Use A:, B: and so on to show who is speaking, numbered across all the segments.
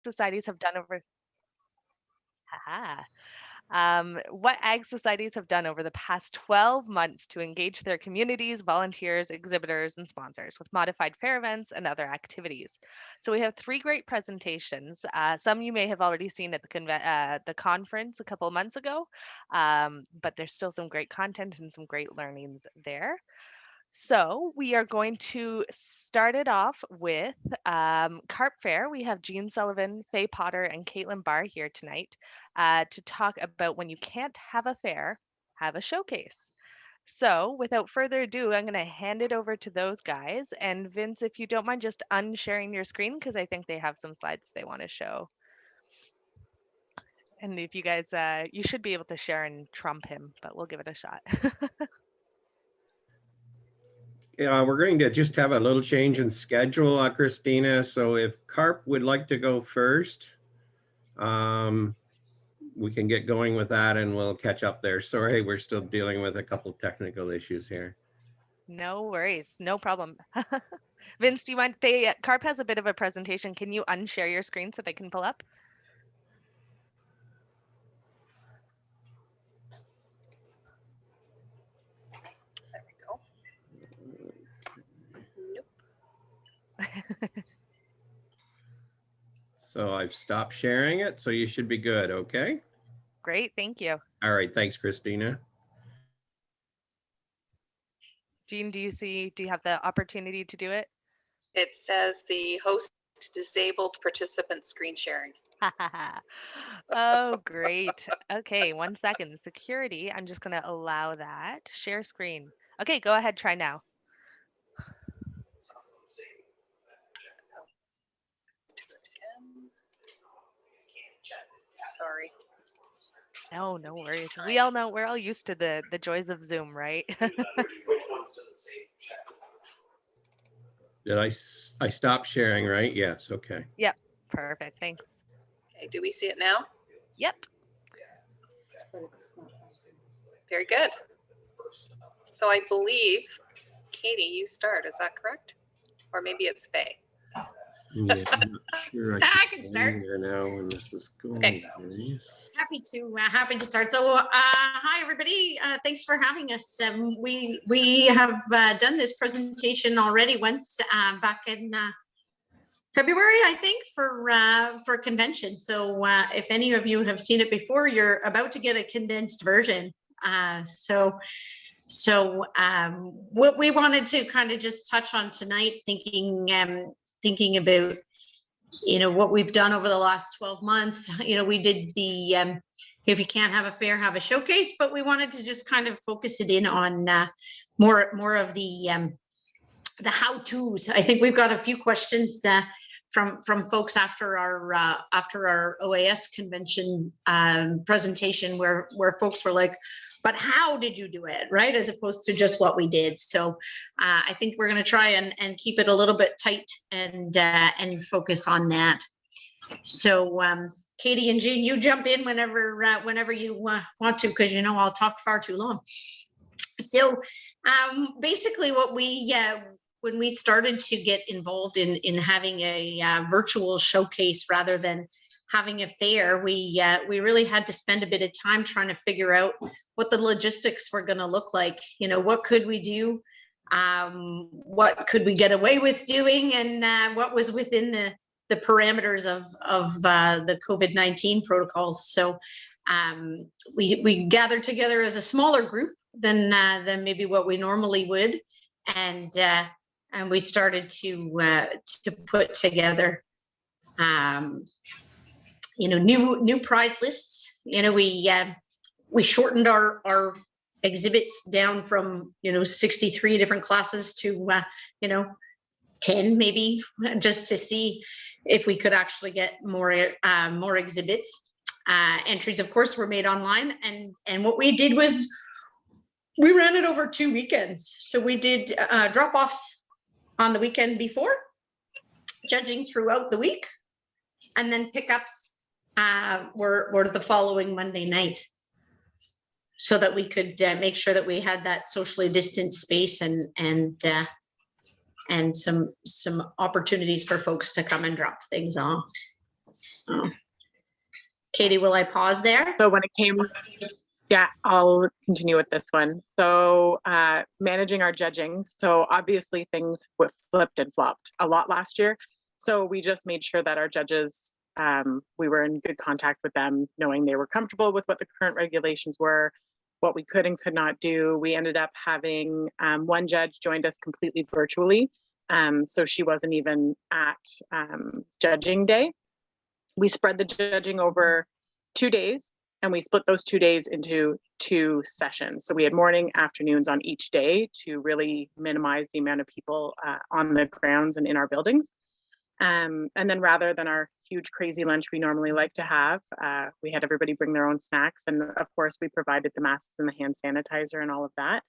A: societies have done over haha, what ag societies have done over the past 12 months to engage their communities, volunteers, exhibitors, and sponsors with modified fair events and other activities. So we have three great presentations. Some you may have already seen at the conference a couple of months ago, but there's still some great content and some great learnings there. So we are going to start it off with Carp Fair. We have Jean Sullivan, Faye Potter, and Caitlin Barr here tonight to talk about when you can't have a fair, have a showcase. So without further ado, I'm going to hand it over to those guys. And Vince, if you don't mind just unsharing your screen, because I think they have some slides they want to show. And if you guys, you should be able to share and trump him, but we'll give it a shot.
B: Yeah, we're going to just have a little change in schedule, Christina. So if Carp would like to go first, we can get going with that and we'll catch up there. Sorry, we're still dealing with a couple technical issues here.
A: No worries, no problem. Vince, do you mind? Carp has a bit of a presentation. Can you unshare your screen so they can pull up?
C: There we go. Nope.
B: So I've stopped sharing it, so you should be good, okay?
A: Great, thank you.
B: All right, thanks, Christina.
A: Jean, do you have the opportunity to do it?
C: It says the host disabled participant screen sharing.
A: Oh, great. Okay, 1 second. Security, I'm just going to allow that. Share screen. Okay, go ahead, try now.
C: Sorry.
A: No, no worries. We all know, we're all used to the joys of Zoom, right?
B: Did I stop sharing, right? Yes, okay.
A: Yep, perfect, thanks.
C: Okay, do we see it now?
A: Yep.
C: Very good. So I believe, Katie, you start, is that correct? Or maybe it's Faye.
B: Yeah, I'm not sure
D: I can start
B: here now when this is going.
C: Okay.
D: happy to start. So hi everybody, thanks for having us. We have done this presentation already once back in February, I think, for convention. So if any of you have seen it before, you're about to get a condensed version. So what we wanted to kind of just touch on tonight, thinking about, what we've done over the last 12 months. We did the, if you can't have a fair, have a showcase, but we wanted to just kind of focus it in on more of the how-tos. I think we've got a few questions from folks after our OAS convention presentation where folks were like, but how did you do it, right? As opposed to just what we did. So I think we're going to try and keep it a little bit tight and focus on that. So Katie and Jean, you jump in whenever you want to, because I'll talk far too long. So basically, what when we started to get involved in having a virtual showcase rather than having a fair, we really had to spend a bit of time trying to figure out what the logistics were going to look like. What could we do? What could we get away with doing? And what was within the parameters of the COVID-19 protocols. So we gathered together as a smaller group than maybe what we normally would. And we started to put together new prize lists. We shortened our exhibits down from 63 different classes to 10 maybe, just to see if we could actually get more exhibits. Entries, of course, were made online, and what we did was we ran it over 2 weekends. So we did drop-offs on the weekend before, judging throughout the week, and then pickups were the following Monday night, so that we could make sure that we had that socially distanced space and some opportunities for folks to come and drop things off. So, Katie, will I pause there?
E: So when it came, yeah, I'll continue with this one. So managing our judging. So obviously things flipped and flopped a lot last year. So we just made sure that our judges, we were in good contact with them, knowing they were comfortable with what the current regulations were, what we could and could not do. We ended up having one judge joined us completely virtually. So she wasn't even at judging day. We spread the judging over 2 days, and we split those 2 days into 2 sessions. So we had morning, afternoons on each day to really minimize the amount of people on the grounds and in our buildings. And then rather than our huge crazy lunch we normally like to have, we had everybody bring their own snacks. And of course, we provided the masks and the hand sanitizer and all of that.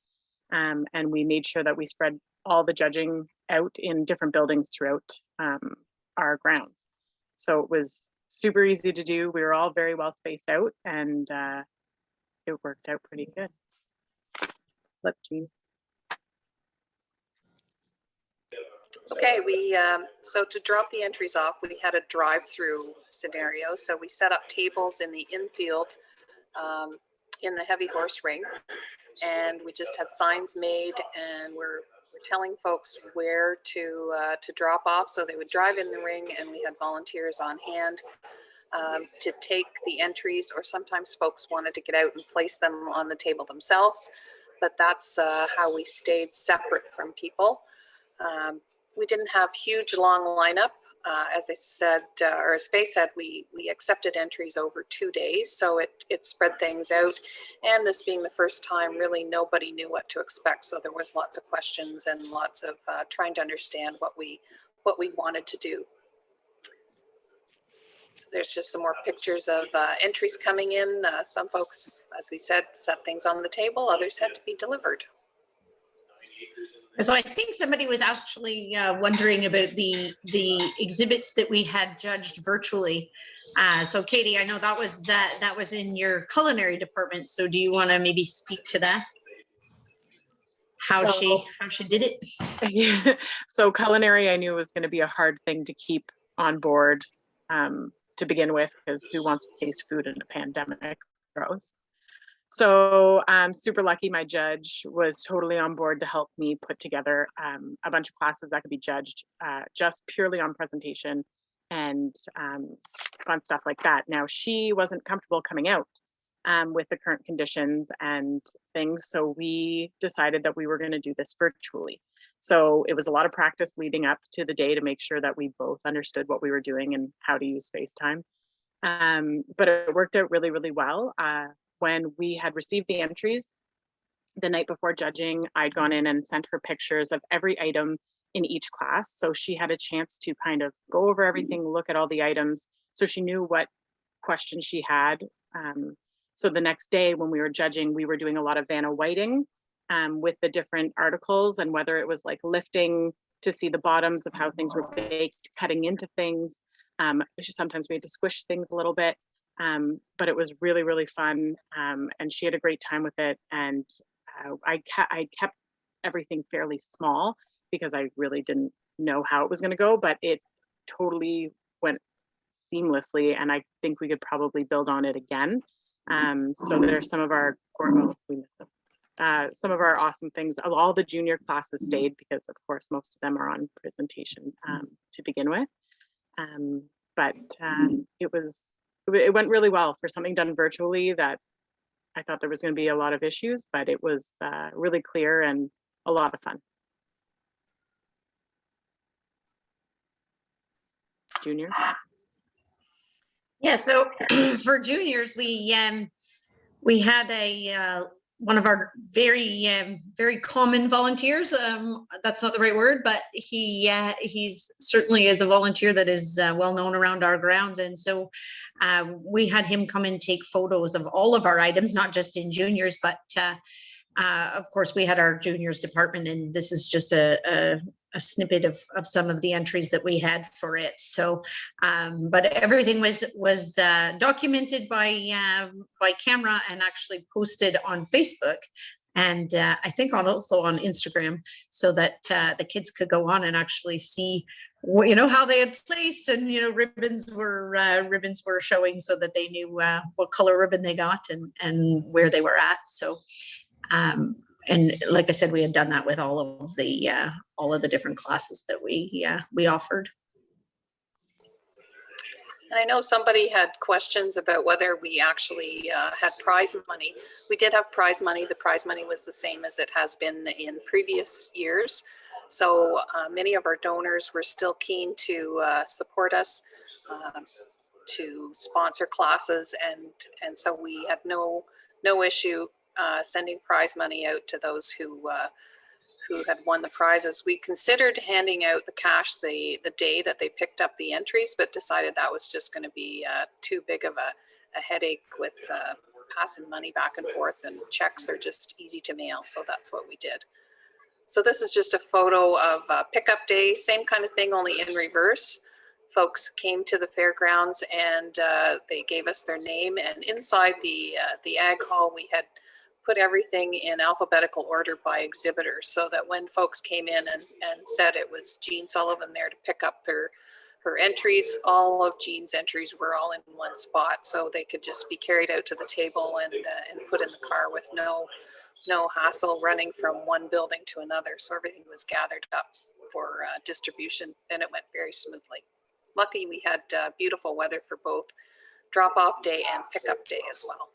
E: And we made sure that we spread all the judging out in different buildings throughout our grounds. So it was super easy to do. We were all very well spaced out, and it worked out pretty good. Flip, Jean.
C: Okay, so to drop the entries off, we had a drive-through scenario. So we set up tables in the infield in the heavy horse ring, and we just had signs made, and we're telling folks where to drop off. So they would drive in the ring, and we had volunteers on hand to take the entries, or sometimes folks wanted to get out and place them on the table themselves. But that's how we stayed separate from people. We didn't have huge long lineup. As I said, or as Faye said, we accepted entries over 2 days, so it spread things out. And this being the first time, really nobody knew what to expect. So there was lots of questions and lots of trying to understand what we wanted to do. So there's just some more pictures of entries coming in. Some folks, as we said, set things on the table. Others had to be delivered.
D: So I think somebody was actually wondering about the exhibits that we had judged virtually. So Katie, I know that was in your culinary department. So do you want to maybe speak to that? How she did it?
E: So culinary, I knew was going to be a hard thing to keep on board to begin with, because who wants to taste food in a pandemic? Gross. So I'm super lucky. My judge was totally on board to help me put together a bunch of classes that could be judged just purely on presentation and fun stuff like that. Now, she wasn't comfortable coming out with the current conditions and things. So we decided that we were going to do this virtually. So it was a lot of practice leading up to the day to make sure that we both understood what we were doing and how to use FaceTime. But it worked out really, really well. When we had received the entries the night before judging, I'd gone in and sent her pictures of every item in each class. So she had a chance to kind of go over everything, look at all the items. So she knew what questions she had. So the next day when we were judging, we were doing a lot of Vanna Whiting with the different articles, and whether it was like lifting to see the bottoms of how things were baked, cutting into things. Sometimes we had to squish things a little bit. But it was really, really fun. And she had a great time with it. And I kept everything fairly small because I really didn't know how it was going to go, but it totally went seamlessly. And I think we could probably build on it again. So there's some of our, some of our awesome things. All the junior classes stayed because of course, most of them are on presentation to begin with. But it went really well for something done virtually. That I thought there was going to be a lot of issues, but it was really clear and a lot of fun. Junior.
D: Yeah, so for juniors, we had one of our very common volunteers. That's not the right word, but he's certainly is a volunteer that is well known around our grounds. And so we had him come and take photos of all of our items, not just in juniors, but of course we had our juniors department, and this is just a snippet of some of the entries that we had for it. So, but everything was documented by camera and actually posted on Facebook, and I think also on Instagram, so that the kids could go on and actually see you know, how they had placed, and you know, ribbons were showing so that they knew what color ribbon they got and where they were at. So and like I said, we had done that with all of the different classes that we offered.
C: And I know somebody had questions about whether we actually had prize money. We did have prize money. The prize money was the same as it has been in previous years. So many of our donors were still keen to support us, to sponsor classes, and so we had no issue sending prize money out to those who had won the prizes. We considered handing out the cash the day that they picked up the entries, but decided that was just going to be too big of a headache with passing money back and forth, and checks are just easy to mail. So that's what we did. So this is just a photo of pickup day, same kind of thing, only in reverse. Folks came to the fairgrounds and they gave us their name, and inside the ag hall we had put everything in alphabetical order by exhibitor, so that when folks came in and said it was Jean Sullivan there to pick up her entries, all of Jean's entries were all in one spot, so they could just be carried out to the table and put in the car with no hassle running from one building to another. So everything was gathered up for distribution, and it went very smoothly. Lucky we had beautiful weather for both drop-off day and pickup day as well.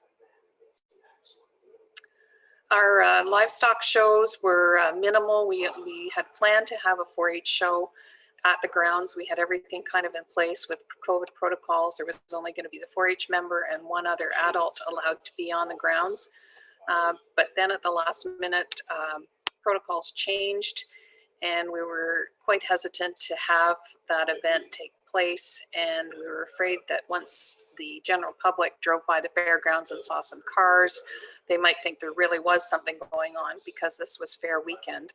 C: Our livestock shows were minimal. We had planned to have a 4-H show at the grounds. We had everything kind of in place with COVID protocols. There was only going to be the 4-H member and one other adult allowed to be on the grounds. But then at the last minute, protocols changed, and we were quite hesitant to have that event take place. And we were afraid that once the general public drove by the fairgrounds and saw some cars, they might think there really was something going on, because this was fair weekend.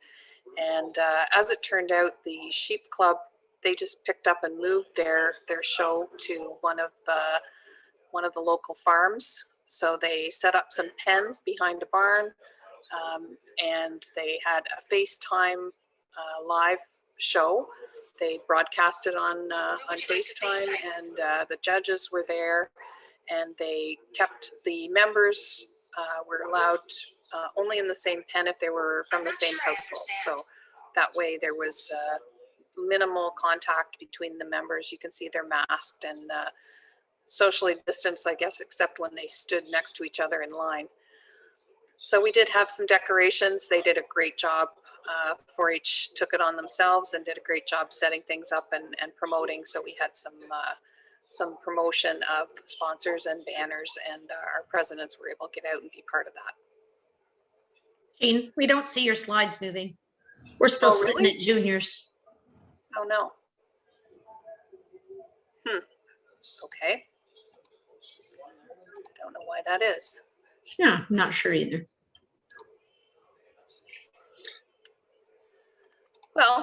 C: And as it turned out, the sheep club, they just picked up and moved their show to one of the local farms. So they set up some pens behind a barn, and they had a FaceTime live show. They broadcast it on FaceTime, and the judges were there, and they kept the members were allowed only in the same pen if they were from the same household. So that way there was minimal contact between the members. You can see they're masked and socially distanced, I guess, except when they stood next to each other in line. So we did have some decorations. They did a great job. 4-H took it on themselves and did a great job setting things up and promoting. So we had some promotion of sponsors and banners, and our presidents were able to get out and be part of that.
D: Jean, we don't see your slides moving. We're still sitting at juniors.
C: Oh no. Okay. I don't know why that is.
D: Yeah, I'm not sure either.
C: Well,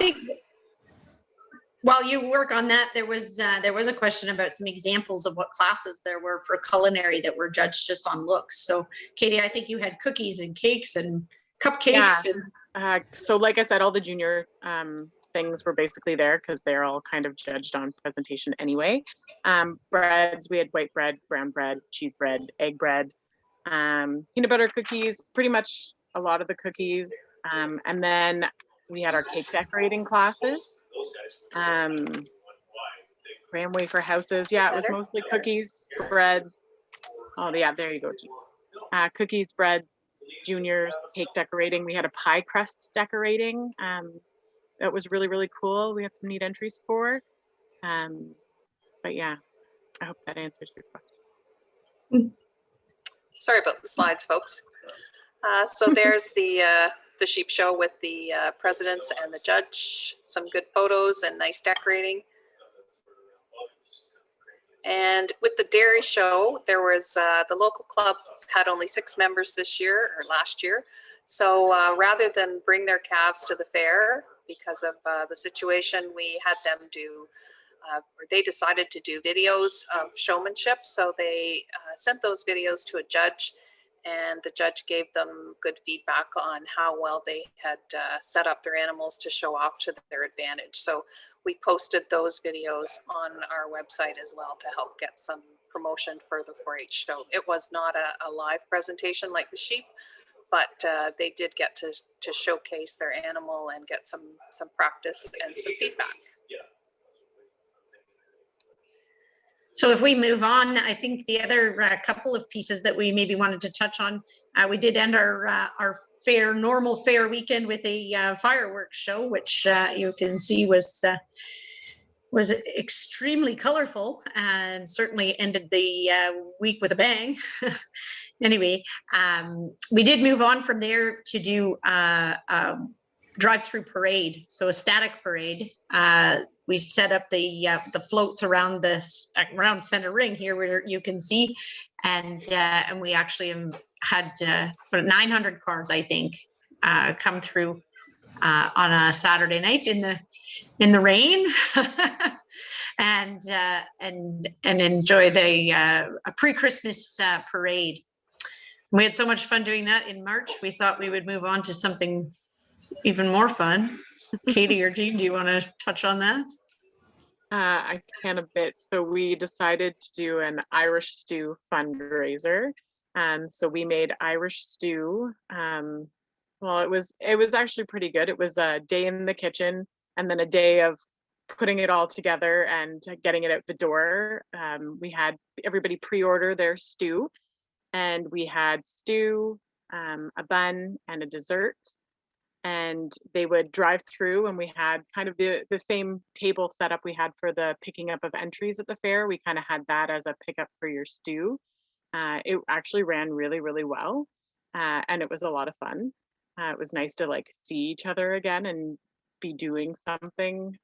D: while you work on that, there was a question about some examples of what classes there were for culinary that were judged just on looks. So Katie, I think you had cookies and cakes and cupcakes.
E: Yeah. So like I said, all the junior things were basically there because they're all kind of judged on presentation anyway. Breads, we had white bread, brown bread, cheese bread, egg bread, peanut butter cookies, pretty much a lot of the cookies. And then we had our cake decorating classes. Graham wafer houses. Yeah, it was mostly cookies, bread. Oh yeah, there you go. Cookies, bread, juniors, cake decorating. We had a pie crust decorating. That was really, really cool. We had some neat entries for. But yeah, I hope that answers your question.
C: Sorry about the slides, folks. So there's the sheep show with the presidents and the judge, some good photos and nice decorating. And with the dairy show, there was the local club had only 6 members this year or last year. So rather than bring their calves to the fair because of the situation, we had them do, or they decided to do videos of showmanship. So they sent those videos to a judge, and the judge gave them good feedback on how well they had set up their animals to show off to their advantage. So we posted those videos on our website as well to help get some promotion for the 4-H show. It was not a live presentation like the sheep, but they did get to showcase their animal and get some practice and some feedback.
D: So if we move on, I think the other couple of pieces that we maybe wanted to touch on, we did end our normal fair weekend with a fireworks show, which you can see was extremely colorful and certainly ended the week with a bang. Anyway, we did move on from there to do drive-through parade, so a static parade. We set up the floats around around center ring here, where you can see, and we actually had 900 cars, I think, come through on a Saturday night in the rain, and enjoyed a pre-Christmas parade. We had so much fun doing that in March. We thought we would move on to something even more fun. Katie or Jean, do you want to touch on that?
E: I can a bit. So we decided to do an Irish stew fundraiser. So we made Irish stew. Well, it was actually pretty good. It was a day in the kitchen and then a day of putting it all together and getting it out the door. We had everybody pre-order their stew, and we had stew, a bun, and a dessert. And they would drive through, and we had kind of the same table setup we had for the picking up of entries at the fair. We kind of had that as a pickup for your stew. It actually ran really, really well, and it was a lot of fun. It was nice to like see each other again and be doing something.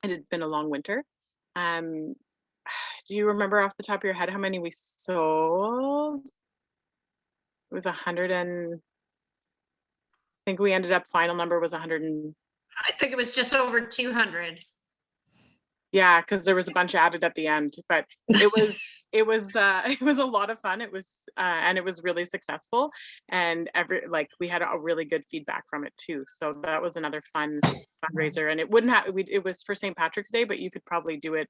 E: It had been a long winter. Do you remember off the top of your head how many we sold? It was 100 and I think we ended up, final number was 100 and
D: I think it was just over 200.
E: Yeah, because there was a bunch added at the end, but it was it was a lot of fun. It was and it was really successful, and we had a really good feedback from it too. So that was another fun fundraiser, and it was for St. Patrick's Day, but you could probably do it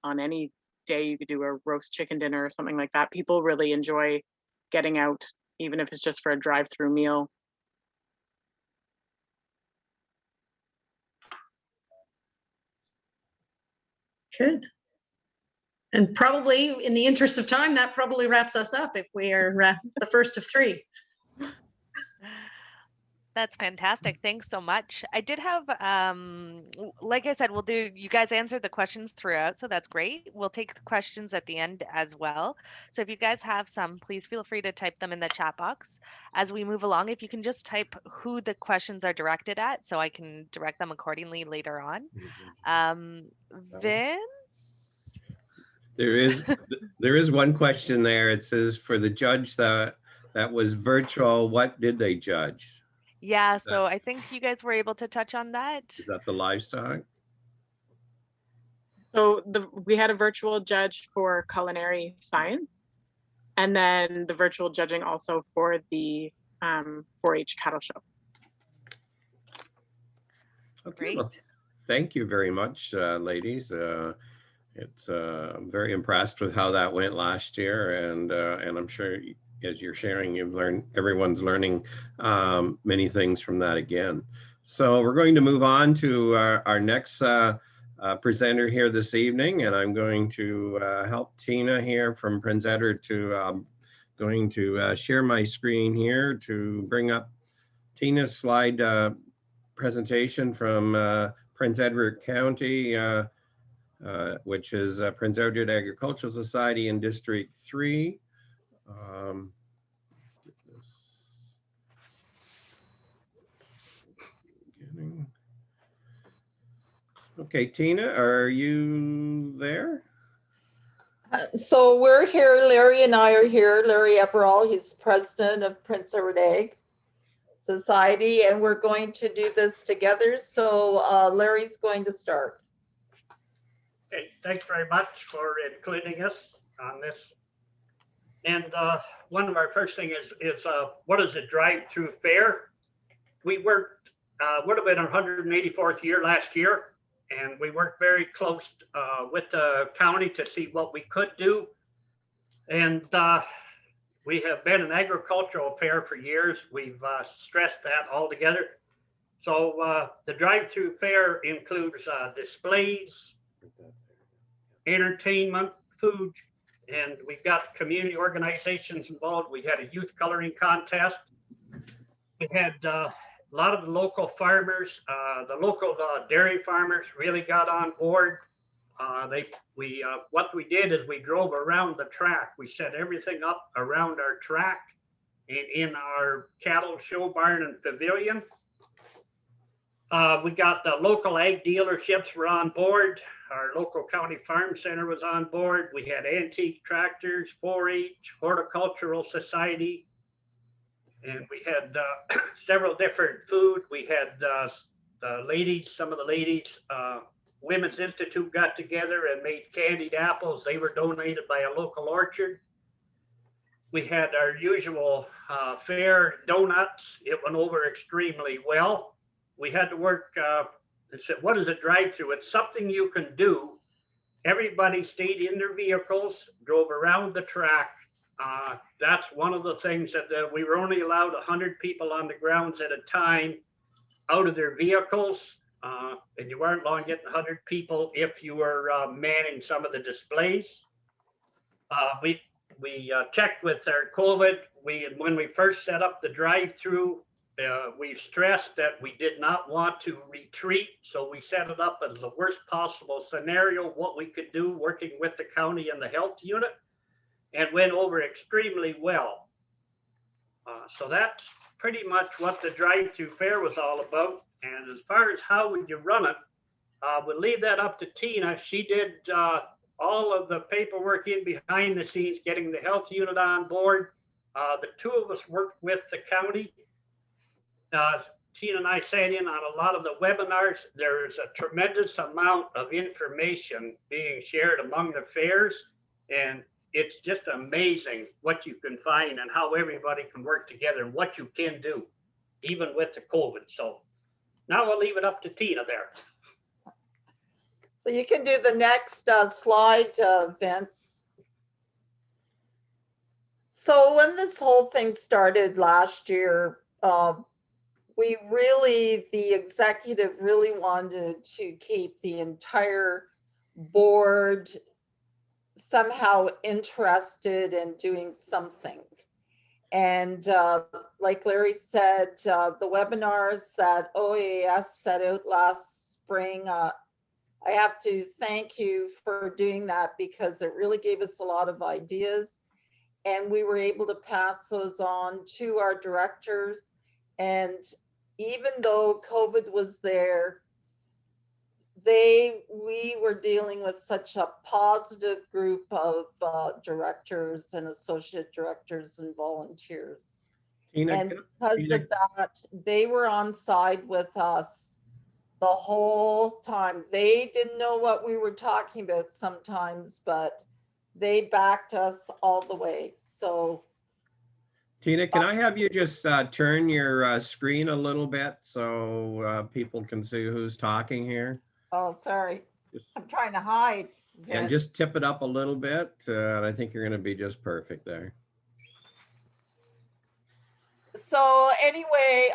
E: on any day. You could do a roast chicken dinner or something like that. People really enjoy getting out, even if it's just for a drive-through meal.
D: Good. And probably in the interest of time, that probably wraps us up if we are the first of three.
A: That's fantastic. Thanks so much. I did have, like I said, you guys answered the questions throughout, so that's great. We'll take the questions at the end as well. So if you guys have some, please feel free to type them in the chat box. As we move along, if you can just type who the questions are directed at, so I can direct them accordingly later on. Vince?
B: There is one question there. It says, for the judge that was virtual, what did they judge?
A: Yeah, so I think you guys were able to touch on that.
B: Is that the livestock?
E: So we had a virtual judge for culinary science, and then the virtual judging also for the 4-H cattle show.
B: Okay,
A: Great.
B: well, thank you very much, ladies. I'm very impressed with how that went last year, and I'm sure as you're sharing, everyone's learning many things from that again. So we're going to move on to our next presenter here this evening, and I'm going to help Tina here from Prince Edward going to share my screen here to bring up Tina's slide presentation from Prince Edward County, which is Prince Edward Agricultural Society in District 3. Okay, Tina, are you there?
F: So we're here, Larry and I are here. Larry Everall, he's president of Prince Edward Ag Society, and we're going to do this together. So Larry's going to start.
G: Okay, thanks very much for including us on this. And one of our first thing is what is a drive-through fair? We worked, would have been our 184th year last year. and we worked very close with the county to see what we could do. And we have been an agricultural fair for years. We've stressed that all together. So the drive-through fair includes displays, entertainment, food, and we've got community organizations involved. We had a youth coloring contest. We had a lot of the local farmers, the local dairy farmers really got on board. What we did is we drove around the track. We set everything up around our track in our cattle show barn and pavilion. We got the local ag dealerships were on board. Our local county farm center was on board. We had antique tractors, 4-H, horticultural society, and we had several different food. We had ladies, some of the ladies, Women's Institute got together and made candied apples. They were donated by a local orchard. We had our usual fair donuts. It went over extremely well. We had to work and said, what is a drive-through? It's something you can do. Everybody stayed in their vehicles, drove around the track. That's one of the things that we were only allowed 100 people on the grounds at a time out of their vehicles. And you weren't allowed to get 100 people if you were manning some of the displays. We checked with our COVID. When we first set up the drive-through, we stressed that we did not want to retreat, so we set it up as the worst possible scenario, what we could do working with the county and the health unit, and went over extremely well. So that's pretty much what the drive-through fair was all about. And as far as how would you run it, we'll leave that up to Tina. She did all of the paperwork in behind the scenes, getting the health unit on board. The two of us worked with the county. Tina and I sat in on a lot of the webinars. There's a tremendous amount of information being shared among the fairs, and it's just amazing what you can find and how everybody can work together and what you can do, even with the COVID. So now I'll leave it up to Tina there.
F: So you can do the next slide, Vince. So when this whole thing started last year, the executive really wanted to keep the entire board somehow interested in doing something. And like Larry said, the webinars that OAAS set out last spring, I have to thank you for doing that because it really gave us a lot of ideas. And we were able to pass those on to our directors. And even though COVID was there, we were dealing with such a positive group of directors and associate directors and volunteers.
B: Tina,
F: And because of that, they were on side with us the whole time. They didn't know what we were talking about sometimes, but they backed us all the way. So
B: Tina, can I have you just turn your screen a little bit so people can see who's talking here?
F: oh, sorry.
B: Just,
F: I'm trying to hide.
B: and just tip it up a little bit. And I think you're going to be just perfect there.
F: So anyway,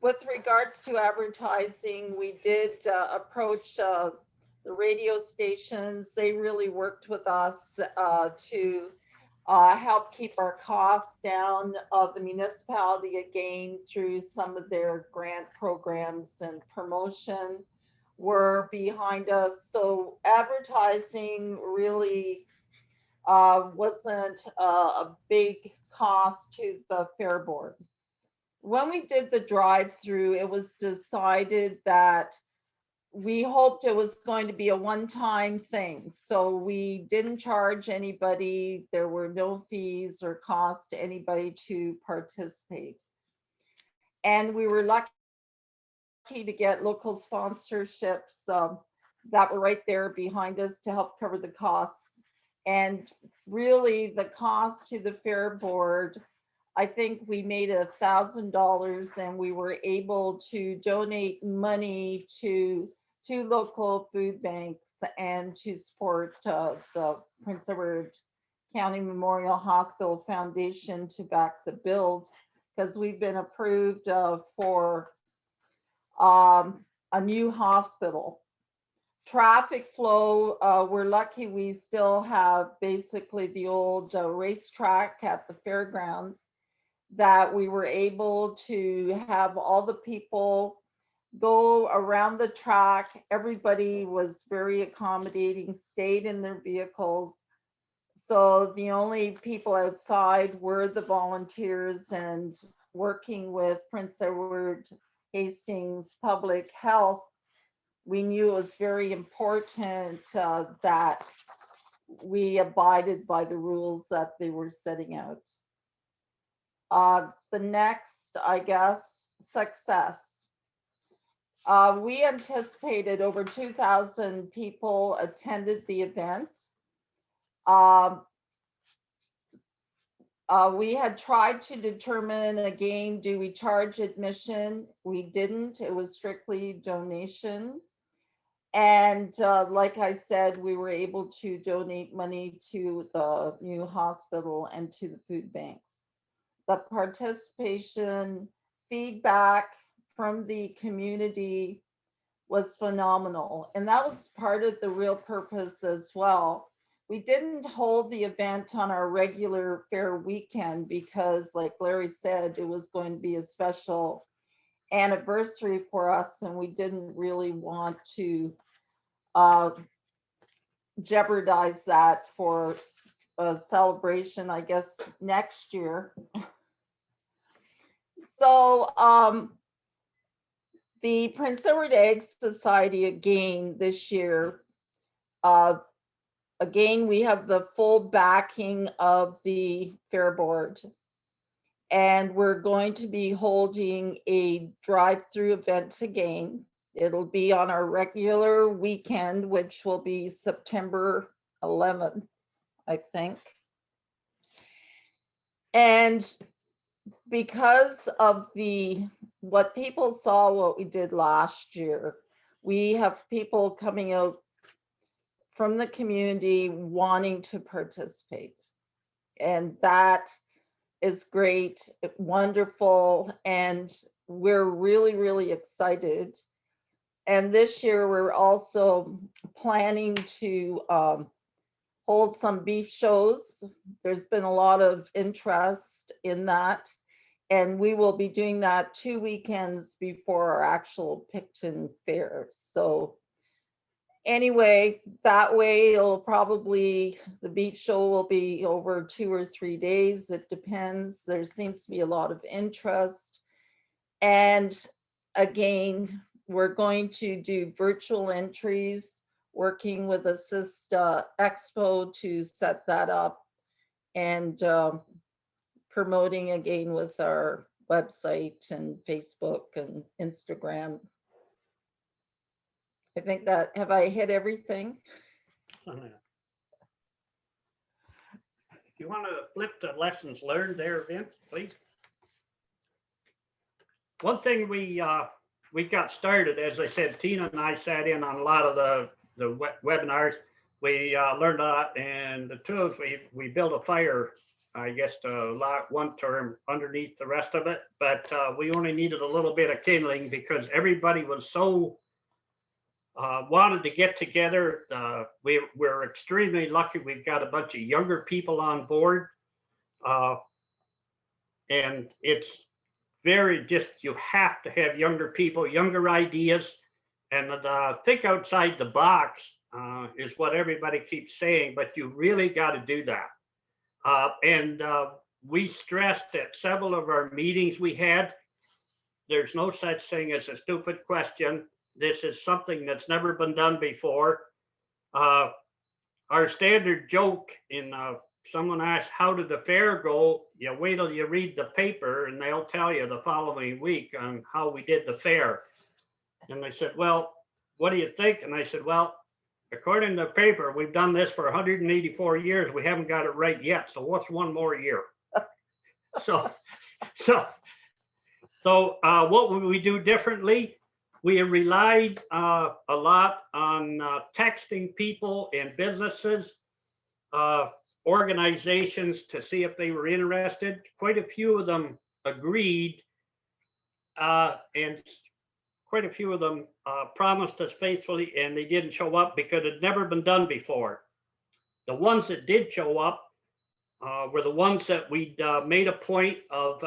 F: with regards to advertising, we did approach the radio stations. They really worked with us to help keep our costs down. The municipality, again, through some of their grant programs and promotion, were behind us. So advertising really wasn't a big cost to the fair board. When we did the drive-through, it was decided that we hoped it was going to be a one-time thing. So we didn't charge anybody. There were no fees or cost to anybody to participate. And we were lucky to get local sponsorships that were right there behind us to help cover the costs. And really the cost to the fair board, I think we made $1,000, and we were able to donate money to 2 local food banks and to support the Prince Edward County Memorial Hospital Foundation to back the build, because we've been approved for a new hospital. Traffic flow, we're lucky we still have basically the old racetrack at the fairgrounds, that we were able to have all the people go around the track. Everybody was very accommodating, stayed in their vehicles. So the only people outside were the volunteers, and working with Prince Edward Hastings Public Health, we knew it was very important that we abided by the rules that they were setting out. The next, I guess, success. We anticipated over 2,000 people attended the event. We had tried to determine again, do we charge admission? We didn't. It was strictly donation. And like I said, we were able to donate money to the new hospital and to the food banks. The participation feedback from the community was phenomenal. And that was part of the real purpose as well. We didn't hold the event on our regular fair weekend because, like Larry said, it was going to be a special anniversary for us, and we didn't really want to jeopardize that for a celebration, I guess, next year. So the Prince Edward Egg Society again this year, again, we have the full backing of the Fair Board, and we're going to be holding a drive-through event again. It'll be on our regular weekend, which will be September 11th, I think. And because of what people saw, what we did last year, we have people coming out from the community wanting to participate. And that is great, wonderful, and we're really, really excited. And this year, we're also planning to hold some beef shows. There's been a lot of interest in that. And we will be doing that 2 weekends before our actual Picton Fair. So anyway, that way the beef show will be over 2 or 3 days. It depends. There seems to be a lot of interest. And again, we're going to do virtual entries, working with Assist Expo to set that up, and promoting again with our website and Facebook and Instagram. I think that, have I hit everything?
G: If you want to flip to lessons learned there, Vince, please. One thing we got started, as I said, Tina and I sat in on a lot of the webinars. We learned a lot, and the two of us, we built a fire, I guess, one term underneath the rest of it, but we only needed a little bit of kindling because everybody was so wanted to get together. We're extremely lucky. We've got a bunch of younger people on board, and it's very you have to have younger people, younger ideas, and think outside the box is what everybody keeps saying, but you really got to do that. And we stressed at several of our meetings we had, there's no such thing as a stupid question. This is something that's never been done before. Our standard joke in someone asked, how did the fair go? You wait till you read the paper and they'll tell you the following week on how we did the fair. And they said, well, what do you think? And I said, well, according to the paper, we've done this for 184 years. We haven't got it right yet. So what's one more year? So what would we do differently? we relied a lot on texting people and businesses, organizations to see if they were interested. Quite a few of them agreed, and quite a few of them promised us faithfully, and they didn't show up because it had never been done before. The ones that did show up were the ones that we'd made a point of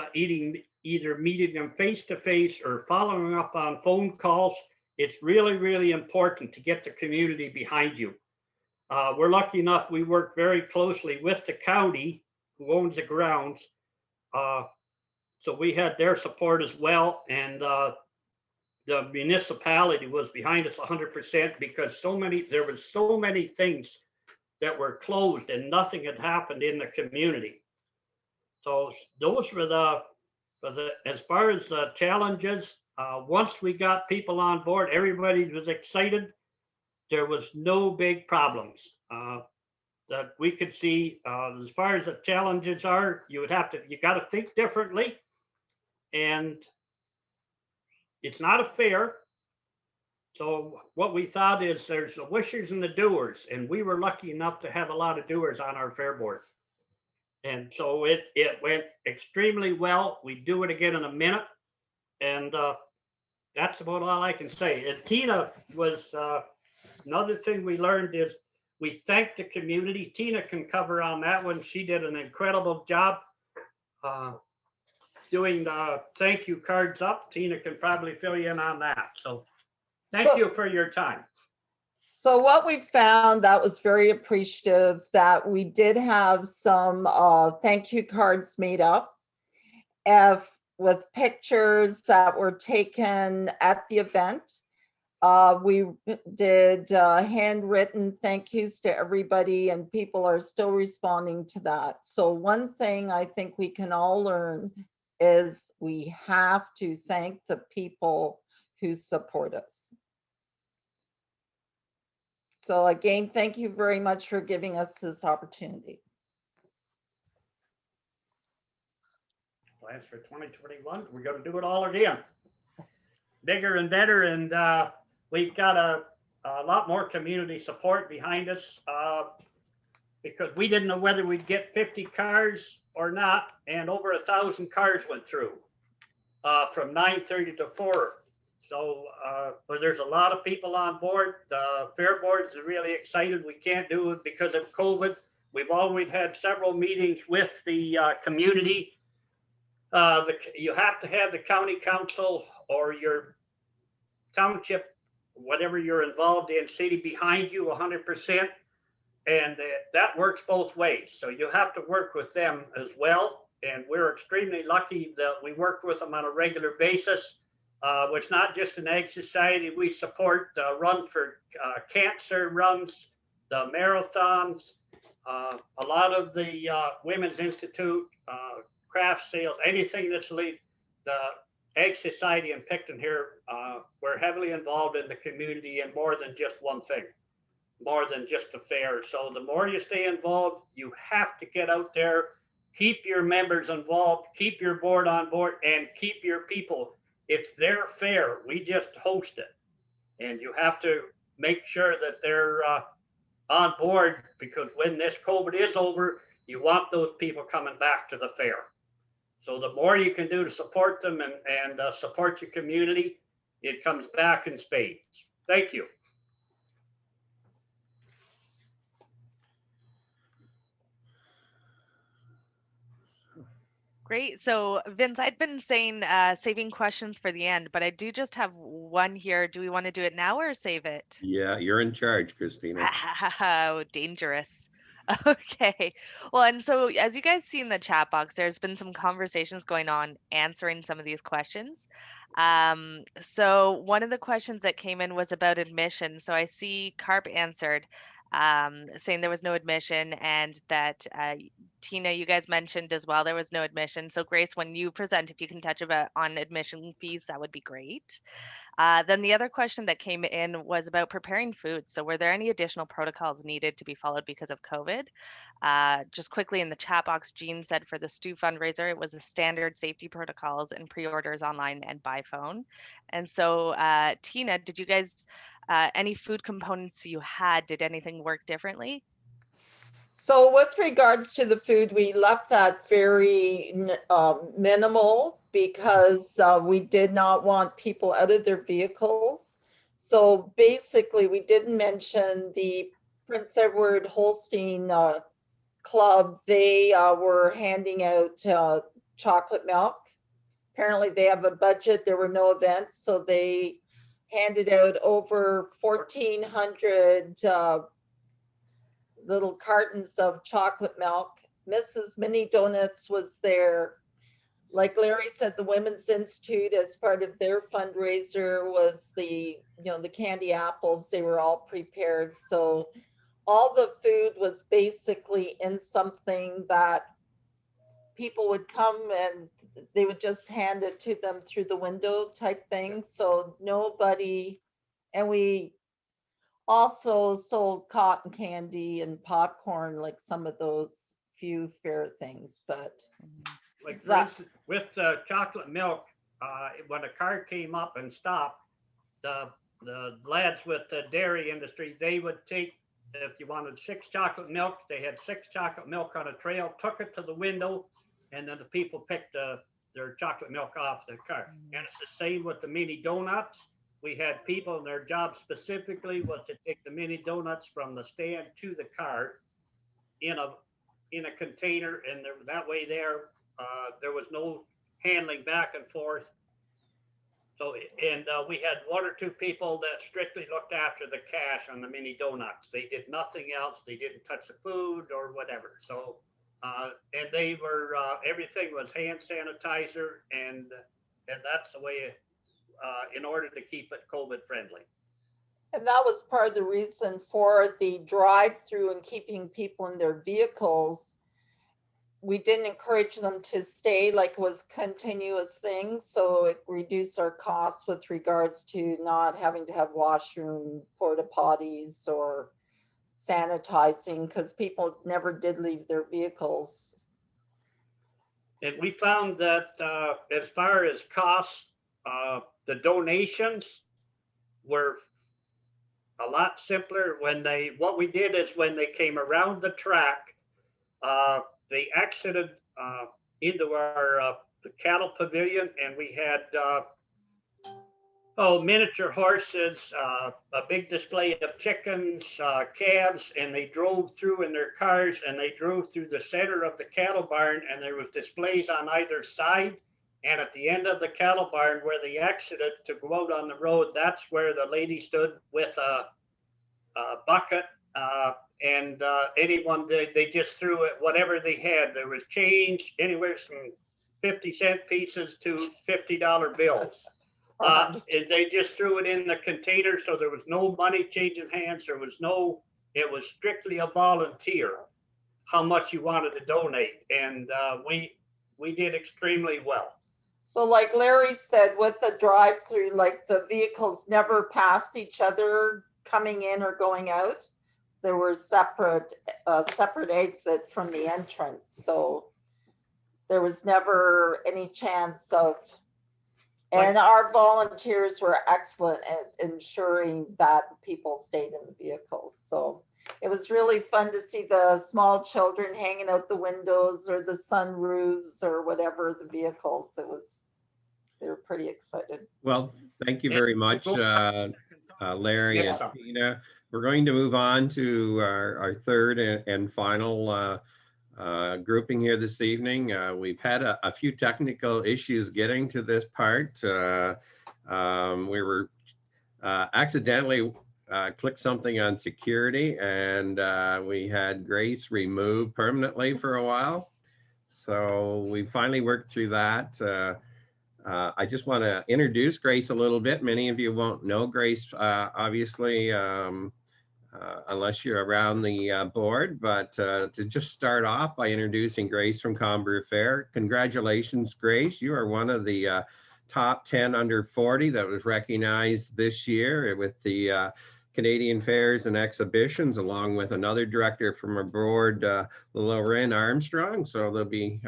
G: either meeting them face to face or following up on phone calls. It's really, really important to get the community behind you. We're lucky enough, we work very closely with the county who owns the grounds. So we had their support as well. And the municipality was behind us 100% because there was so many things that were closed and nothing had happened in the community. So those were as far as the challenges, once we got people on board, everybody was excited. There was no big problems that we could see. As far as the challenges are, you got to think differently. And it's not a fair. So what we thought is there's the wishers and the doers, and we were lucky enough to have a lot of doers on our fair board. And so it went extremely well. We do it again in a minute. And that's about all I can say. And Tina was, another thing we learned is we thank the community. Tina can cover on that one. She did an incredible job doing the thank you cards up. Tina can probably fill you in on that. So thank you for your time.
F: So what we found that was very appreciative that we did have some thank you cards made up with pictures that were taken at the event. We did handwritten thank yous to everybody, and people are still responding to that. So one thing I think we can all learn is we have to thank the people who support us. So again, thank you very much for giving us this opportunity.
G: Plans for 2021, we're going to do it all again. Bigger and better, and we've got a lot more community support behind us because we didn't know whether we'd get 50 cars or not, and over 1,000 cars went through from 9:30 to 4. So but there's a lot of people on board. The fair board is really excited. We can't do it because of COVID. We've always had several meetings with the community. You have to have the county council or your township, whatever you're involved in, city behind you 100%. And that works both ways. So you have to work with them as well. And we're extremely lucky that we work with them on a regular basis. It's not just an Ag Society. We support Run for Cancer runs, the marathons, a lot of the Women's Institute, craft sales, anything that's the Ag Society in Picton here, we're heavily involved in the community and more than just one thing, more than just the fair. So the more you stay involved, you have to get out there, keep your members involved, keep your board on board, and keep your people. It's their fair. We just host it. And you have to make sure that they're on board, because when this COVID is over, you want those people coming back to the fair. So the more you can do to support them and support your community, it comes back in spades. Thank you.
A: Great. So, Vince, I'd been saying saving questions for the end, but I do just have one here. Do we want to do it now or save it?
B: Yeah, you're in charge, Christina.
A: Oh, dangerous. Okay. Well, and so as you guys see in the chat box, there's been some conversations going on answering some of these questions. So one of the questions that came in was about admission. So I see Carp answered. saying there was no admission, and that Tina, you guys mentioned as well there was no admission. So Grace, when you present, if you can touch about on admission fees, that would be great. Then the other question that came in was about preparing food. So were there any additional protocols needed to be followed because of COVID? Just quickly in the chat box, Jean said for the stew fundraiser, it was the standard safety protocols and pre-orders online and by phone. And so Tina, did you guys, any food components you had, did anything work differently?
F: So with regards to the food, we left that very minimal because we did not want people out of their vehicles. So basically, we didn't mention the Prince Edward Holstein Club. They were handing out chocolate milk. Apparently, they have a budget. There were no events, so they handed out over 1,400 little cartons of chocolate milk. Mrs. Mini Donuts was there. Like Larry said, the Women's Institute, as part of their fundraiser, was the candy apples. They were all prepared. So all the food was basically in something that people would come and they would just hand it to them through the window type thing. So nobody, and we also sold cotton candy and popcorn, like some of those few fair things, but
G: Like for
F: that,
G: instance, with chocolate milk, when a car came up and stopped, the lads with the dairy industry, they would take, if you wanted 6 chocolate milk, they had 6 chocolate milk on a trail, took it to the window, and then the people picked their chocolate milk off the car. And it's the same with the mini donuts. We had people, and their job specifically was to take the mini donuts from the stand to the car in a container, and that way there was no handling back and forth. So, and we had 1 or 2 people that strictly looked after the cash on the mini donuts. They did nothing else. They didn't touch the food or whatever. So, and they were, everything was hand sanitizer, and that's the way, in order to keep it COVID friendly.
F: and that was part of the reason for the drive-through and keeping people in their vehicles. We didn't encourage them to stay like it was continuous thing, so it reduced our costs with regards to not having to have washroom porta potties or sanitizing, because people never did leave their vehicles.
G: And we found that as far as costs, the donations were a lot simpler what we did is when they came around the track, they exited into our the cattle pavilion, and we had miniature horses, a big display of chickens, calves, and they drove through in their cars, and they drove through the center of the cattle barn, and there was displays on either side. And at the end of the cattle barn where they exited to go out on the road, that's where the lady stood with a bucket, and anyone, they just threw it, whatever they had. There was change, anywhere from 50-cent pieces to $50 bills. And they just threw it in the container, so there was no money changing hands. It was strictly a volunteer, how much you wanted to donate. And we did extremely well.
F: So like Larry said, with the drive-through, like the vehicles never passed each other coming in or going out. There were separate exit from the entrance. So there was never any chance of, and our volunteers were excellent at ensuring that people stayed in the vehicles. So it was really fun to see the small children hanging out the windows or the sunroofs or whatever the vehicles. They were pretty excited.
B: Well, thank you very much, Larry
G: Yes,
B: and Tina. We're going to move on to our third and final grouping here this evening. We've had a few technical issues getting to this part. We were accidentally clicked something on security, and we had Grace removed permanently for a while. So we finally worked through that. I just want to introduce Grace a little bit. Many of you won't know Grace, obviously. unless you're around the board, but to just start off by introducing Grace from Comber Fair. Congratulations, Grace. You are one of the top 10 under 40 that was recognized this year with the Canadian Fairs and Exhibitions, along with another director from our board, Lorraine Armstrong. So there'll be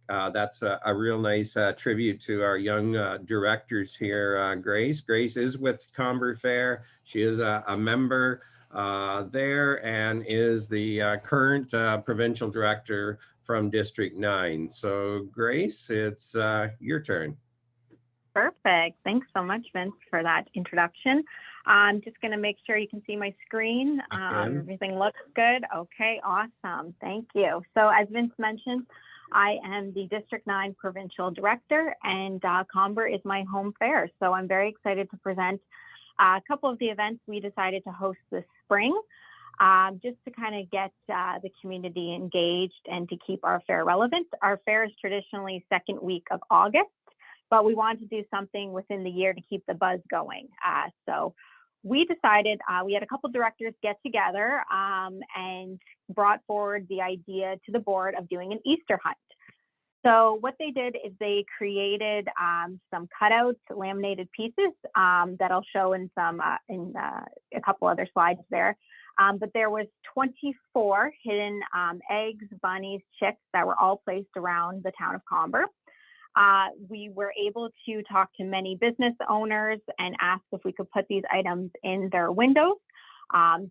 B: that's a real nice tribute to our young directors here, Grace. Grace is with Comber Fair. She is a member there and is the current provincial director from District 9. So Grace, it's your turn.
H: Perfect. Thanks so much, Vince, for that introduction. I'm just going to make sure you can see my screen. Everything looks good. Okay, awesome. Thank you. So as Vince mentioned, I am the District 9 Provincial Director, and Comber is my home fair. So I'm very excited to present a couple of the events we decided to host this spring, just to kind of get the community engaged and to keep our fair relevant. Our fair is traditionally second week of August, but we wanted to do something within the year to keep the buzz going. So we decided, we had a couple directors get together and brought forward the idea to the board of doing an Easter hunt. So what they did is they created some cutouts, laminated pieces that I'll show in a couple other slides there. But there was 24 hidden eggs, bunnies, chicks that were all placed around the town of Comber. We were able to talk to many business owners and ask if we could put these items in their windows.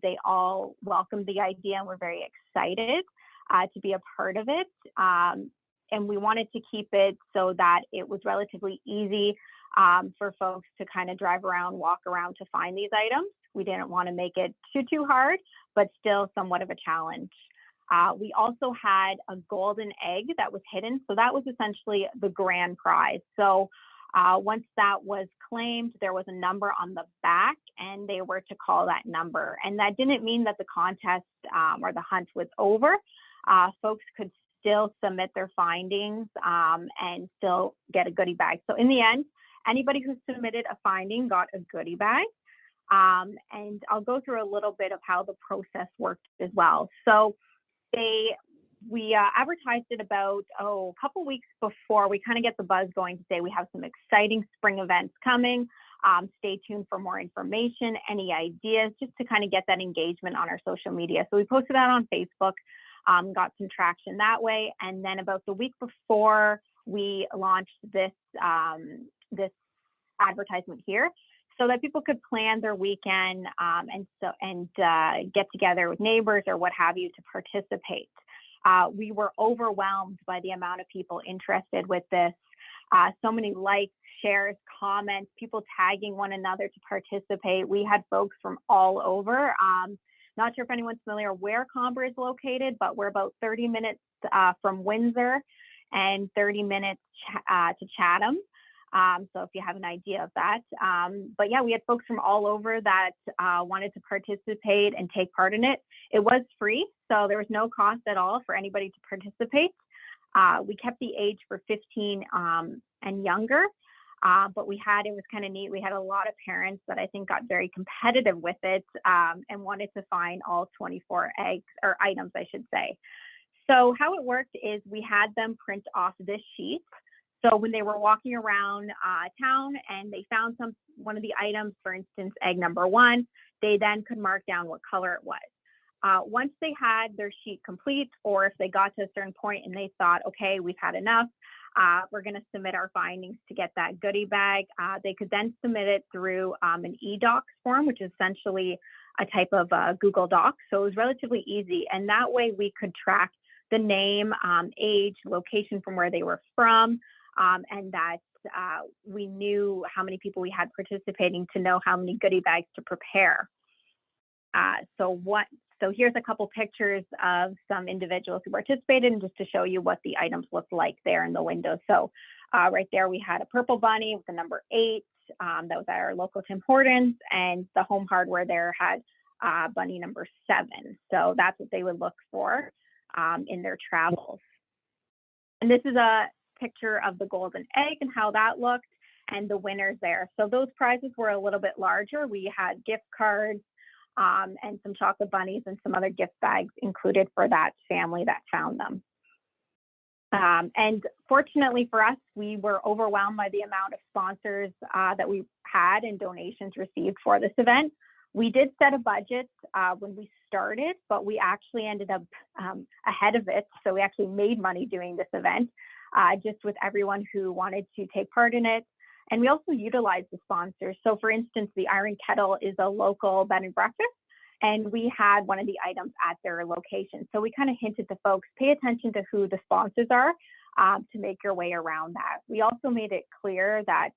H: They all welcomed the idea and were very excited to be a part of it. And we wanted to keep it so that it was relatively easy for folks to kind of drive around, walk around to find these items. We didn't want to make it too hard, but still somewhat of a challenge. We also had a golden egg that was hidden. So that was essentially the grand prize. So once that was claimed, there was a number on the back and they were to call that number. And that didn't mean that the contest or the hunt was over. Folks could still submit their findings and still get a goodie bag. So in the end, anybody who submitted a finding got a goodie bag. And I'll go through a little bit of how the process worked as well. So we advertised it about a couple weeks before. We kind of get the buzz going to say we have some exciting spring events coming. Stay tuned for more information, any ideas, just to kind of get that engagement on our social media. So we posted that on Facebook, got some traction that way. And then about the week before we launched this advertisement here, so that people could plan their weekend and get together with neighbors or what have you to participate. We were overwhelmed by the amount of people interested with this. So many likes, shares, comments, people tagging one another to participate. We had folks from all over. Not sure if anyone's familiar where Comber is located, but we're about 30 minutes from Windsor and 30 minutes to Chatham. So if you have an idea of that. But yeah, we had folks from all over that wanted to participate and take part in it. It was free, so there was no cost at all for anybody to participate. We kept the age for 15 and younger, but it was kind of neat. We had a lot of parents that I think got very competitive with it and wanted to find all 24 eggs or items, I should say. So how it worked is we had them print off this sheet. So when they were walking around town and they found one of the items, for instance, egg number 1, they then could mark down what color it was. Once they had their sheet complete, or if they got to a certain point and they thought, okay, we've had enough, we're going to submit our findings to get that goodie bag. They could then submit it through an eDocs form, which is essentially a type of Google Doc. So it was relatively easy. And that way we could track the name, age, location from where they were from, and that we knew how many people we had participating to know how many goodie bags to prepare. So here's a couple pictures of some individuals who participated, and just to show you what the items looked like there in the window. So right there we had a purple bunny with the number 8. That was at our local Tim Hortons, and the Home Hardware there had bunny number 7. So that's what they would look for in their travels. And this is a picture of the golden egg and how that looked, and the winners there. So those prizes were a little bit larger. We had gift cards, and some chocolate bunnies and some other gift bags included for that family that found them. And fortunately for us, we were overwhelmed by the amount of sponsors that we had and donations received for this event. We did set a budget when we started, but we actually ended up ahead of it. So we actually made money doing this event, just with everyone who wanted to take part in it. And we also utilized the sponsors. So for instance, the Iron Kettle is a local bed and breakfast, and we had one of the items at their location. So we kind of hinted to folks, pay attention to who the sponsors are to make your way around that. We also made it clear that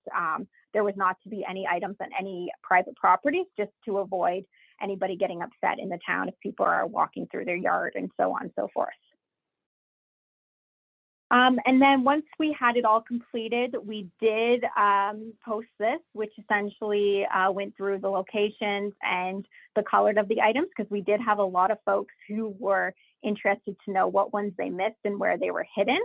H: there was not to be any items on any private properties, just to avoid anybody getting upset in the town if people are walking through their yard and so on and so forth. And then once we had it all completed, we did post this, which essentially went through the locations and the colored of the items, because we did have a lot of folks who were interested to know what ones they missed and where they were hidden.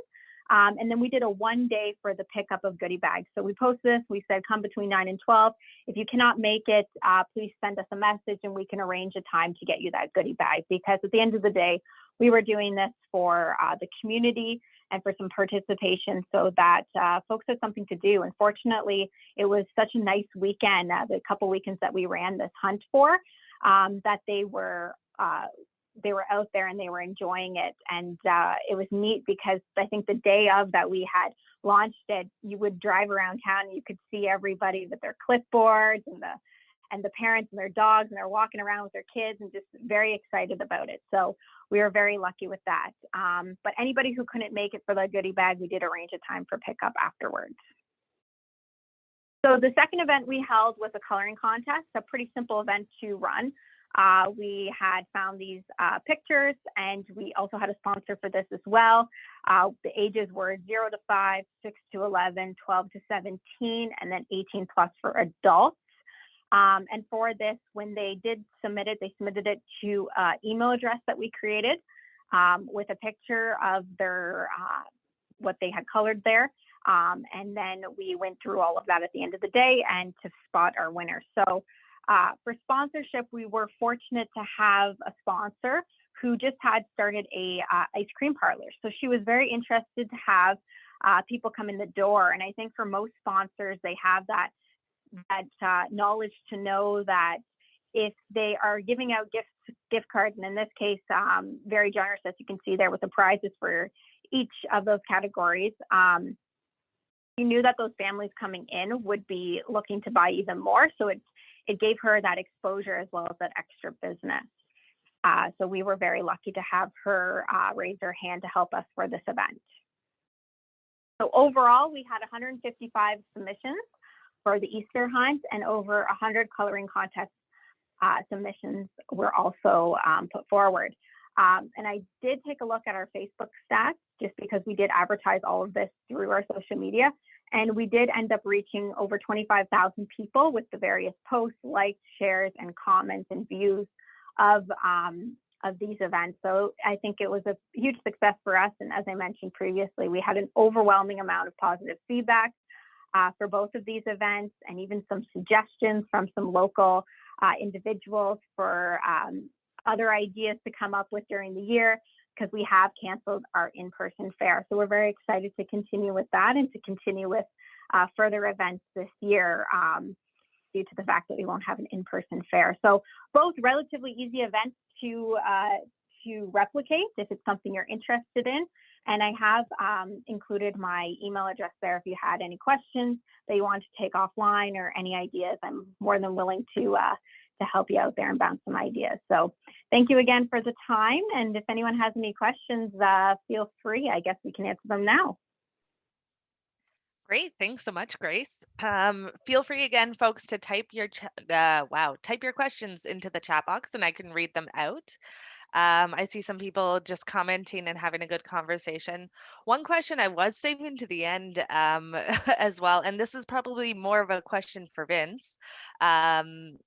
H: And then we did a 1 day for the pickup of goodie bags. So we posted this, we said come between 9 and 12. If you cannot make it, please send us a message and we can arrange a time to get you that goodie bag. Because at the end of the day, we were doing this for the community and for some participation so that folks had something to do. And fortunately, it was such a nice weekend, the couple weekends that we ran this hunt for, that they were out there and they were enjoying it. And it was neat because I think the day of that we had launched it, you would drive around town and you could see everybody with their clipboards and the parents and their dogs, and they're walking around with their kids and just very excited about it. So we were very lucky with that. But anybody who couldn't make it for the goodie bag, we did arrange a time for pickup afterwards. So the second event we held was a coloring contest, a pretty simple event to run. We had found these pictures, and we also had a sponsor for this as well. The ages were 0 to 5, 6 to 11, 12 to 17, and then 18 plus for adults. And for this, when they did submit it, they submitted it to an email address that we created with a picture of their what they had colored there. And then we went through all of that at the end of the day and to spot our winner. So for sponsorship, we were fortunate to have a sponsor who just had started a ice cream parlor. So she was very interested to have people come in the door. And I think for most sponsors, they have that knowledge to know that if they are giving out gift cards, and in this case, very generous, as you can see there with the prizes for each of those categories, you knew that those families coming in would be looking to buy even more. So it gave her that exposure as well as that extra business. So we were very lucky to have her raise her hand to help us for this event. So overall, we had 155 submissions for the Easter hunt, and over 100 coloring contest submissions were also put forward. And I did take a look at our Facebook stats, just because we did advertise all of this through our social media. And we did end up reaching over 25,000 people with the various posts, likes, shares, and comments and views of these events. So I think it was a huge success for us. And as I mentioned previously, we had an overwhelming amount of positive feedback for both of these events, and even some suggestions from some local individuals for other ideas to come up with during the year, because we have canceled our in-person fair. So we're very excited to continue with that and to continue with further events this year due to the fact that we won't have an in-person fair. So both relatively easy events to replicate if it's something you're interested in. And I have included my email address there if you had any questions that you want to take offline or any ideas. I'm more than willing to help you out there and bounce some ideas. So thank you again for the time. And if anyone has any questions, feel free. I guess we can answer them now.
A: Great, thanks so much, Grace. Feel free again, folks, to type your type your questions into the chat box, and I can read them out. I see some people just commenting and having a good conversation. One question I was saving to the end as well, and this is probably more of a question for Vince,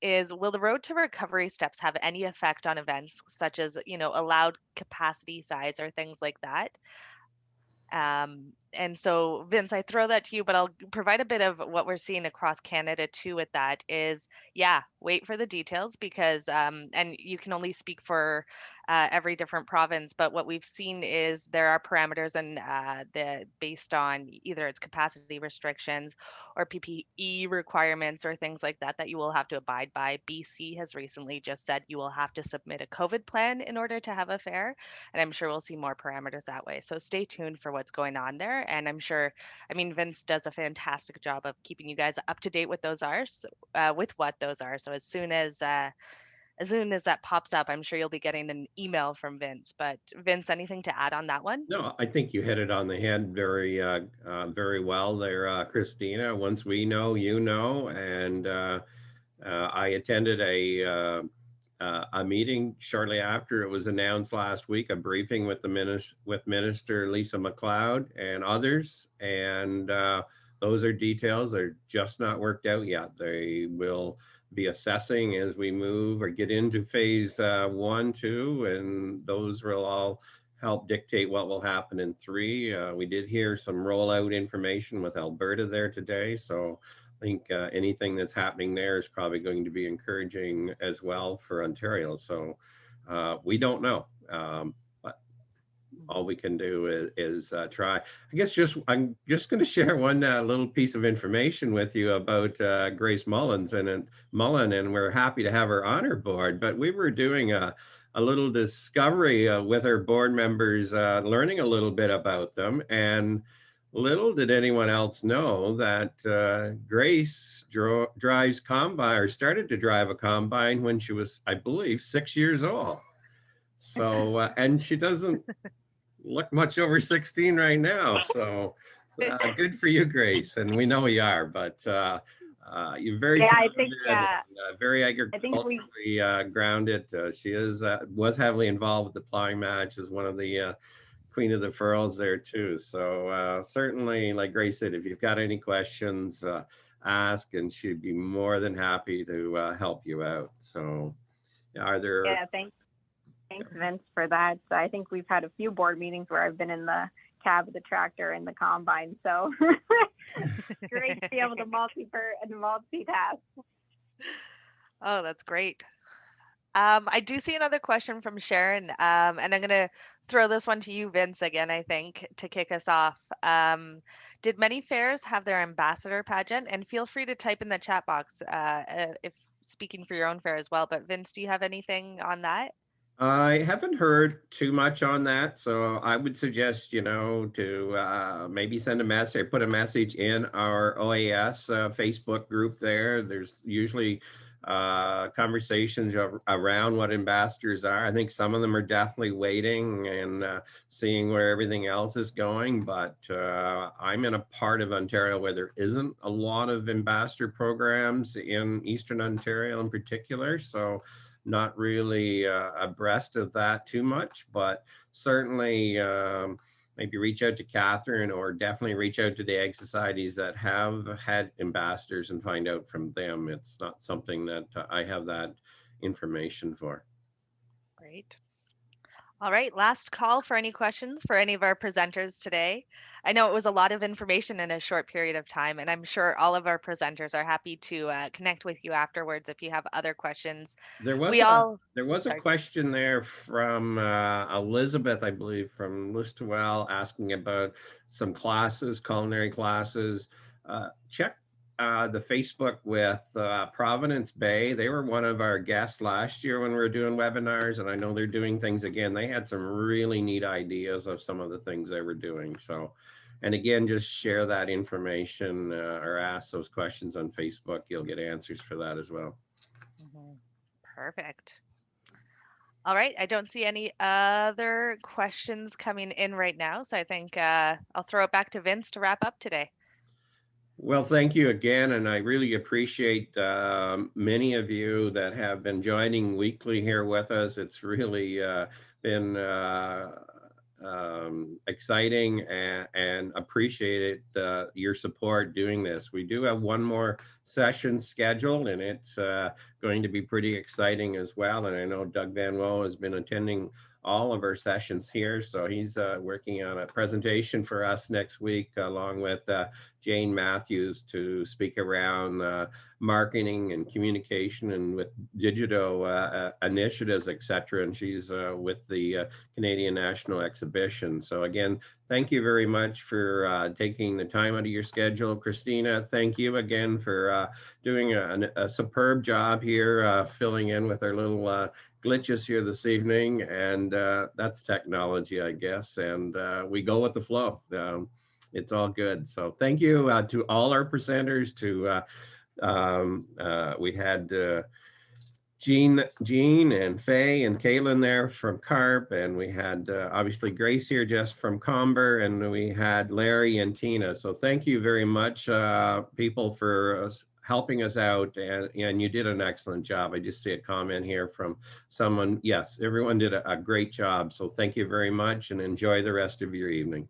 A: is will the road to recovery steps have any effect on events such as, allowed capacity size or things like that? and so Vince, I throw that to you, but I'll provide a bit of what we're seeing across Canada too with that is, yeah, wait for the details because, and you can only speak for every different province, but what we've seen is there are parameters and the based on either its capacity restrictions or PPE requirements or things like that that you will have to abide by. BC has recently just said you will have to submit a COVID plan in order to have a fair, and I'm sure we'll see more parameters that way. So stay tuned for what's going on there. And I'm sure, I mean, Vince does a fantastic job of keeping you guys up to date with those are, with what those are. So as soon as that pops up, I'm sure you'll be getting an email from Vince. But Vince, anything to add on that one?
B: No, I think you hit it on the head very well there, Christina. Once we know, you know, and I attended a meeting shortly after it was announced last week, a briefing with Minister Lisa MacLeod and others, and those are details. They're just not worked out yet. They will be assessing as we move or get into phase 1, 2, and those will all help dictate what will happen in 3. We did hear some rollout information with Alberta there today, so I think anything that's happening there is probably going to be encouraging as well for Ontario. So we don't know, but all we can do is try. I guess I'm just going to share one little piece of information with you about Grace Mullen, and we're happy to have her on our board. But we were doing a little discovery with our board members, learning a little bit about them, and little did anyone else know that Grace drives combine, or started to drive a combine when she was, I believe, 6 years old. So, and she doesn't look much over 16 right now. So good for you, Grace. And we know you are, but you're very talented, very agriculturally grounded. She was heavily involved with the plowing match as one of the Queen of the Furrows there too. So certainly, like Grace said, if you've got any questions, ask, and she'd be more than happy to help you out. So are there?
H: Yeah, thanks Vince for that. So I think we've had a few board meetings where I've been in the cab of the tractor and the combine. So great to be able to multitask.
A: Oh, that's great. I do see another question from Sharon, and I'm going to throw this one to you, Vince, again, I think, to kick us off. Did many fairs have their ambassador pageant? And feel free to type in the chat box if speaking for your own fair as well. But Vince, do you have anything on that?
B: I haven't heard too much on that, so I would suggest, to maybe send a message or put a message in our OAS Facebook group there. There's usually conversations around what ambassadors are. I think some of them are definitely waiting and seeing where everything else is going, but I'm in a part of Ontario where there isn't a lot of ambassador programs in Eastern Ontario in particular, so not really abreast of that too much, but certainly maybe reach out to Catherine, or definitely reach out to the ag societies that have had ambassadors and find out from them. It's not something that I have that information for.
A: Great. All right, last call for any questions for any of our presenters today. I know it was a lot of information in a short period of time, and I'm sure all of our presenters are happy to connect with you afterwards if you have other questions.
B: There was a question there from Elizabeth, I believe, from Listowel, asking about some classes, culinary classes. Check the Facebook with Providence Bay. They were one of our guests last year when we were doing webinars, and I know they're doing things again. They had some really neat ideas of some of the things they were doing. So, and again, just share that information or ask those questions on Facebook. You'll get answers for that as well.
A: Perfect. All right, I don't see any other questions coming in right now, so I think I'll throw it back to Vince to wrap up today.
B: Well, thank you again, and I really appreciate many of you that have been joining weekly here with us. It's really been exciting, and appreciate your support doing this. We do have one more session scheduled, and it's going to be pretty exciting as well. And I know Doug Van Woo has been attending all of our sessions here. So he's working on a presentation for us next week, along with Jane Matthews, to speak around marketing and communication and with digital initiatives, etc. And she's with the Canadian National Exhibition. So again, thank you very much for taking the time out of your schedule. Christina, thank you again for doing a superb job here, filling in with our little glitches here this evening. And that's technology, I guess. And we go with the flow. It's all good. So thank you to all our presenters. We had Jean and Faye and Caitlin there from CARP, and we had obviously Grace here just from Comber, and we had Larry and Tina. So thank you very much, people, for helping us out, and you did an excellent job. I just see a comment here from someone. Yes, everyone did a great job. So thank you very much, and enjoy the rest of your evening.